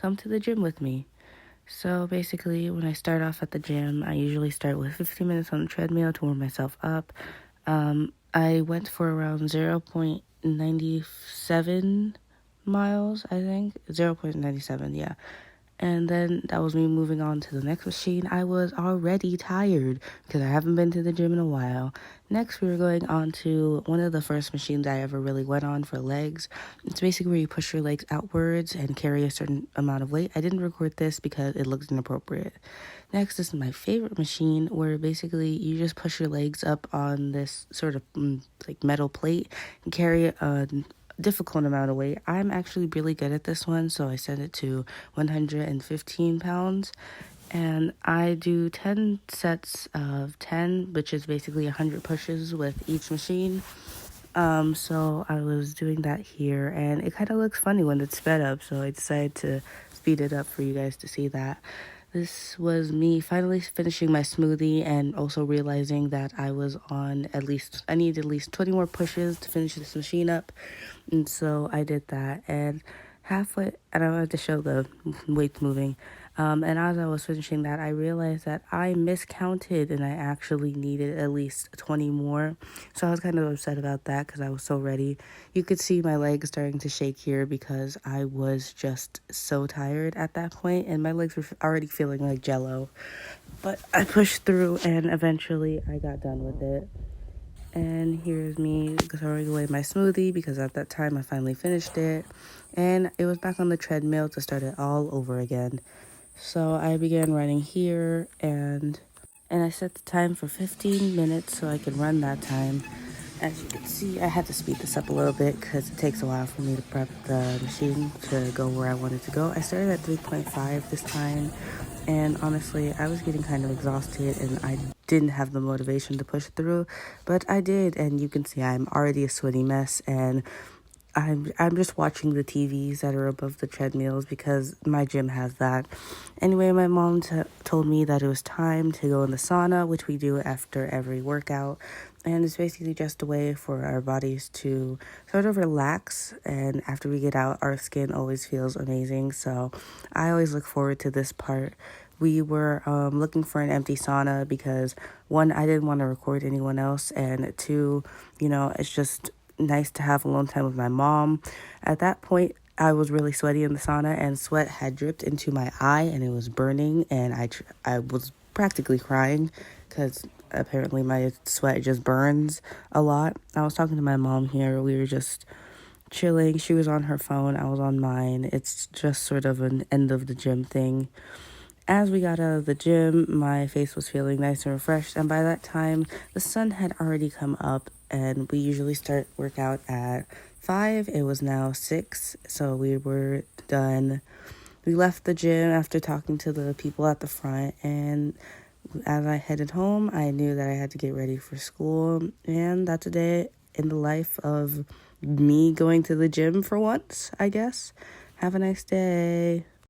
come to the gym with me. So basically, when I start off at the gym, I usually start with 15 minutes on the treadmill to warm myself up. I went for around 0.97 miles, I think. 0.97, yeah. And then that was me moving on to the next machine. I was already tired because I haven't been to the gym in a while. Next, we were going on to one of the first machines I ever really went on for legs. It's basically where you push your legs outwards and carry a certain amount of weight. I didn't record this because it looked inappropriate. Next is my favorite machine where basically you just push your legs up on this sort of like metal plate and carry a difficult amount of weight. I'm actually really good at this one, so I set it to 115 pounds. And I do 10 sets of 10, which is basically 100 pushes with each machine. So I was doing that here, and it kind of looks funny when it's sped up, so I decided to speed it up for you guys to see that. This was me finally finishing my smoothie and also realizing that I needed at least 20 more pushes to finish this machine up. And so I did that, and halfway, and I wanted to show the weights moving. And as I was finishing that, I realized that I miscounted and I actually needed at least 20 more. So I was kind of upset about that because I was so ready. You could see my legs starting to shake here because I was just so tired at that point, and my legs were already feeling like jello. But I pushed through, and eventually I got done with it. And here's me throwing away my smoothie because at that time I finally finished it. And it was back on the treadmill to start it all over again. So I began running here, and I set the time for 15 minutes so I could run that time. As you can see, I had to speed this up a little bit because it takes a while for me to prep the machine to go where I wanted to go. I started at 3.5 this time, and honestly, I was getting kind of exhausted and I didn't have the motivation to push through, but I did, and you can see I'm already a sweaty mess, and I'm just watching the TVs that are above the treadmills because my gym has that. Anyway, my mom told me that it was time to go in the sauna, which we do after every workout. And it's basically just a way for our bodies to sort of relax. And after we get out, our skin always feels amazing. So I always look forward to this part. We were looking for an empty sauna because, one, I didn't want to record anyone else. And two, it's just nice to have alone time with my mom. At that point, I was really sweaty in the sauna, and sweat had dripped into my eye, and it was burning, and I was practically crying because apparently my sweat just burns a lot. I was talking to my mom here. We were just chilling. She was on her phone. I was on mine. It's just sort of an end of the gym thing. As we got out of the gym, my face was feeling nice and refreshed, and by that time, the sun had already come up, and we usually start workout at 5. It was now 6, so we were done. We left the gym after talking to the people at the front, and as I headed home, I knew that I had to get ready for school, and that's a day in the life of me going to the gym for once, I guess. Have a nice day.